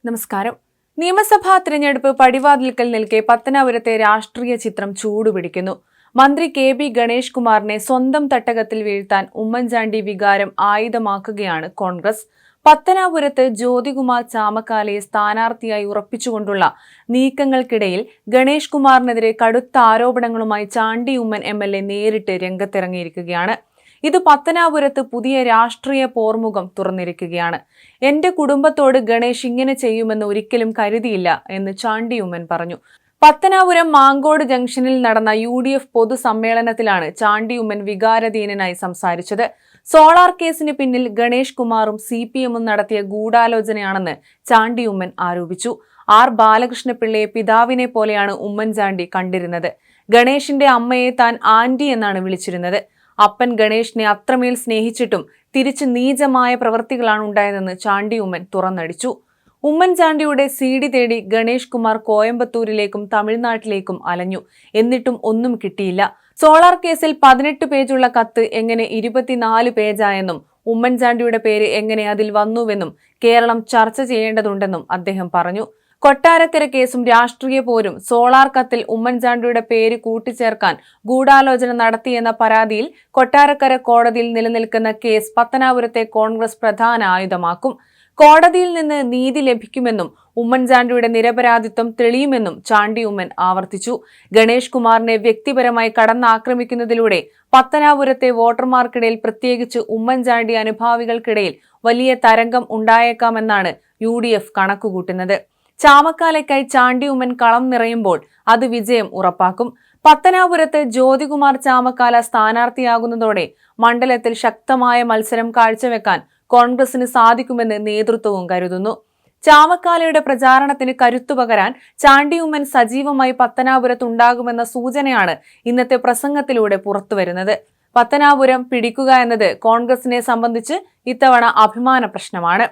നമസ്കാരം. നിയമസഭാ തിരഞ്ഞെടുപ്പ് പടിവാതിൽക്കൽ നിൽക്കെ പത്തനാപുരത്തെ രാഷ്ട്രീയ ചിത്രം ചൂടുപിടിക്കുന്നു. മന്ത്രി കെ.ബി. ഗണേഷ് കുമാറിനെ സ്വന്തം തട്ടകത്തിൽ വീഴ്ത്താൻ ഉമ്മൻചാണ്ടി വികാരം ആയുധമാക്കുകയാണ് കോൺഗ്രസ്. പത്തനാപുരത്ത് ജ്യോതികുമാർ ചാമക്കാലയെ സ്ഥാനാർത്ഥിയായി ഉറപ്പിച്ചുകൊണ്ടുള്ള നീക്കങ്ങൾക്കിടയിൽ ഗണേഷ് കുമാറിനെതിരെ കടുത്ത ആരോപണങ്ങളുമായി ചാണ്ടി ഉമ്മൻ എം.എൽ.എ. നേരിട്ട് രംഗത്തിറങ്ങിയിരിക്കുകയാണ്. ഇത് പത്തനാപുരത്ത് പുതിയ രാഷ്ട്രീയ പോർമുഖം തുറന്നിരിക്കുകയാണ്. എന്റെ കുടുംബത്തോട് ഗണേഷ് ഇങ്ങനെ ചെയ്യുമെന്ന് ഒരിക്കലും കരുതിയില്ല എന്ന് ചാണ്ടി ഉമ്മൻ പറഞ്ഞു. പത്തനാപുരം മാങ്കോട് ജംഗ്ഷനിൽ നടന്ന UDF പൊതുസമ്മേളനത്തിലാണ് ചാണ്ടി ഉമ്മൻ വികാരധീനനായി സംസാരിച്ചത്. സോളാർ കേസിന് പിന്നിൽ ഗണേഷ് കുമാറും CPM-ഉം നടത്തിയ ഗൂഢാലോചനയാണെന്ന് ചാണ്ടി ഉമ്മൻ ആരോപിച്ചു. R. ബാലകൃഷ്ണപിള്ളയെ പിതാവിനെ പോലെയാണ് ഉമ്മൻചാണ്ടി കണ്ടിരുന്നത്. ഗണേഷിന്റെ അമ്മയെ താൻ ആന്റി എന്നാണ് വിളിച്ചിരുന്നത്. അപ്പൻ ഗണേഷിനെ അത്രമേൽ സ്നേഹിച്ചിട്ടും തിരിച്ച് നീചമായ പ്രവൃത്തികളാണ് ഉണ്ടായതെന്ന് ചാണ്ടി ഉമ്മൻ തുറന്നടിച്ചു. ഉമ്മൻചാണ്ടിയുടെ CD തേടി ഗണേഷ് കുമാർ കോയമ്പത്തൂരിലേക്കും തമിഴ്നാട്ടിലേക്കും അലഞ്ഞു. എന്നിട്ടും ഒന്നും കിട്ടിയില്ല. സോളാർ കേസിൽ 18 പേജുള്ള കത്ത് എങ്ങനെ 24 പേജായെന്നും ഉമ്മൻചാണ്ടിയുടെ പേര് എങ്ങനെ അതിൽ വന്നുവെന്നും കേരളം ചർച്ച ചെയ്യേണ്ടതുണ്ടെന്നും അദ്ദേഹം പറഞ്ഞു. കൊട്ടാരക്കര കേസും രാഷ്ട്രീയ പോരും സോളാർ കത്തിൽ ഉമ്മൻചാണ്ടിയുടെ പേര് കൂട്ടിച്ചേർക്കാൻ ഗൂഢാലോചന നടത്തിയെന്ന പരാതിയിൽ കൊട്ടാരക്കര കോടതിയിൽ നിലനിൽക്കുന്ന കേസ് പത്തനാപുരത്തെ കോൺഗ്രസ് പ്രധാന ആയുധമാക്കും. കോടതിയിൽ നിന്ന് നീതി ലഭിക്കുമെന്നും ഉമ്മൻചാണ്ടിയുടെ നിരപരാധിത്വം തെളിയുമെന്നും ചാണ്ടി ഉമ്മൻ ആവർത്തിച്ചു. ഗണേഷ് കുമാറിനെ വ്യക്തിപരമായി കടന്നാക്രമിക്കുന്നതിലൂടെ പത്തനാപുരത്തെ വോട്ടർമാർക്കിടയിൽ, പ്രത്യേകിച്ച് ഉമ്മൻചാണ്ടി അനുഭാവികൾക്കിടയിൽ വലിയ തരംഗം ഉണ്ടായേക്കാമെന്നാണ് UDF കണക്കുകൂട്ടുന്നത്. ചാമക്കാലയ്ക്കായി ചാണ്ടി ഉമ്മൻ കളം നിറയുമ്പോൾ അത് വിജയം ഉറപ്പാക്കും. പത്തനാപുരത്ത് ജ്യോതികുമാർ ചാമക്കാല സ്ഥാനാർത്ഥിയാകുന്നതോടെ മണ്ഡലത്തിൽ ശക്തമായ മത്സരം കാഴ്ചവെക്കാൻ കോൺഗ്രസിന് സാധിക്കുമെന്ന് നേതൃത്വവും കരുതുന്നു. ചാമക്കാലയുടെ പ്രചാരണത്തിന് കരുത്തുപകരാൻ ചാണ്ടി ഉമ്മൻ സജീവമായി പത്തനാപുരത്തുണ്ടാകുമെന്ന സൂചനയാണ് ഇന്നത്തെ പ്രസംഗത്തിലൂടെ പുറത്തുവരുന്നത്. പത്തനാപുരം പിടിക്കുക എന്നത് കോൺഗ്രസിനെ സംബന്ധിച്ച് ഇത്തവണ അഭിമാന പ്രശ്നമാണ്.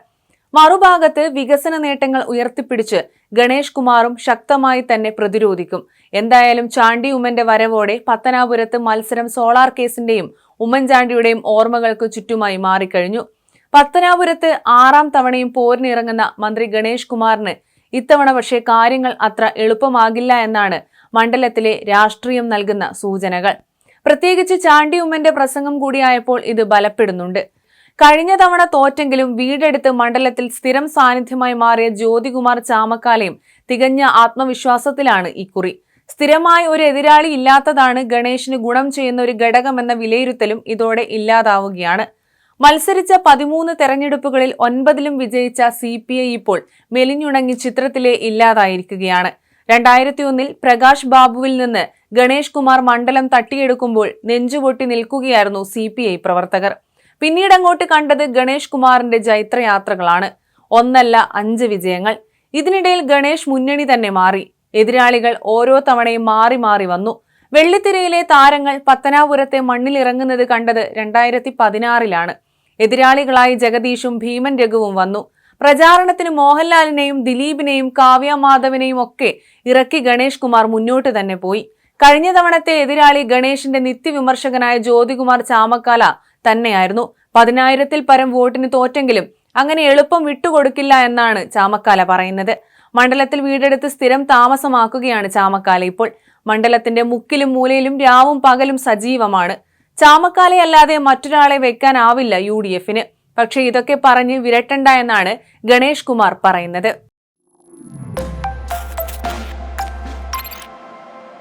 മറുഭാഗത്ത് വികസന നേട്ടങ്ങൾ ഉയർത്തിപ്പിടിച്ച് ഗണേഷ് കുമാറും ശക്തമായി തന്നെ പ്രതിരോധിക്കും. എന്തായാലും ചാണ്ടി ഉമ്മന്റെ വരവോടെ പത്തനാപുരത്ത് മത്സരം സോളാർ കേസിന്റെയും ഉമ്മൻചാണ്ടിയുടെയും ഓർമ്മകൾക്ക് ചുറ്റുമായി മാറിക്കഴിഞ്ഞു. പത്തനാപുരത്ത് 6ാം തവണയും പോരിനിറങ്ങുന്ന മന്ത്രി ഗണേഷ് കുമാറിന് ഇത്തവണ പക്ഷേ കാര്യങ്ങൾ അത്ര എളുപ്പമാകില്ല എന്നാണ് മണ്ഡലത്തിലെ രാഷ്ട്രീയം നൽകുന്ന സൂചനകൾ. പ്രത്യേകിച്ച് ചാണ്ടി ഉമ്മന്റെ പ്രസംഗം കൂടിയായപ്പോൾ ഇത് ബലപ്പെടുന്നുണ്ട്. കഴിഞ്ഞ തവണ തോറ്റെങ്കിലും വീടെടുത്ത് മണ്ഡലത്തിൽ സ്ഥിരം സാന്നിധ്യമായി മാറിയ ജ്യോതികുമാർ ചാമക്കാലയും തികഞ്ഞ ആത്മവിശ്വാസത്തിലാണ് ഇക്കുറി. സ്ഥിരമായി ഒരു എതിരാളി ഇല്ലാത്തതാണ് ഗണേഷിന് ഗുണം ചെയ്യുന്ന ഒരു ഘടകമെന്ന വിലയിരുത്തലും ഇതോടെ ഇല്ലാതാവുകയാണ്. മത്സരിച്ച 13 തെരഞ്ഞെടുപ്പുകളിൽ 9ലും വിജയിച്ച CPI ഇപ്പോൾ മെലിഞ്ഞുണങ്ങി ചിത്രത്തിലെ ഇല്ലാതായിരിക്കുകയാണ്. 2001-ൽ പ്രകാശ് ബാബുവിൽ നിന്ന് ഗണേഷ് കുമാർ മണ്ഡലം തട്ടിയെടുക്കുമ്പോൾ നെഞ്ചുപൊട്ടി നിൽക്കുകയായിരുന്നു CPI പ്രവർത്തകർ. പിന്നീട് അങ്ങോട്ട് കണ്ടത് ഗണേഷ് കുമാറിന്റെ ജൈത്രയാത്രകളാണ്. 1 അല്ല 5 വിജയങ്ങൾ. ഇതിനിടയിൽ ഗണേഷ് മുന്നണി തന്നെ മാറി. എതിരാളികൾ ഓരോ തവണയും മാറി മാറി വന്നു. വെള്ളിത്തിരയിലെ താരങ്ങൾ പത്തനാപുരത്തെ മണ്ണിലിറങ്ങുന്നത് കണ്ടത് 2016-ലാണ്. എതിരാളികളായി ജഗദീഷും ഭീമൻ രഘുവും വന്നു. പ്രചാരണത്തിന് മോഹൻലാലിനെയും ദിലീപിനെയും കാവ്യ മാധവനെയും ഒക്കെ ഇറക്കി ഗണേഷ് കുമാർ മുന്നോട്ട് തന്നെ പോയി. കഴിഞ്ഞ തവണത്തെ എതിരാളി ഗണേഷിന്റെ നിത്യവിമർശകനായ ജ്യോതികുമാർ ചാമക്കാല തന്നെയായിരുന്നു. 10,000-ൽ പരം വോട്ടിന് തോറ്റെങ്കിലും അങ്ങനെ എളുപ്പം വിട്ടുകൊടുക്കില്ല എന്നാണ് ചാമക്കാല പറയുന്നത്. മണ്ഡലത്തിൽ വീടെടുത്ത് സ്ഥിരം താമസമാക്കുകയാണ് ചാമക്കാല ഇപ്പോൾ. മണ്ഡലത്തിന്റെ മുക്കിലും മൂലയിലും രാവും പകലും സജീവമാണ്. ചാമക്കാലയല്ലാതെ മറ്റൊരാളെ വെക്കാനാവില്ല UDF-ന്. പക്ഷേ ഇതൊക്കെ പറഞ്ഞ് വിരട്ടണ്ട എന്നാണ് ഗണേഷ് കുമാർ പറയുന്നത്.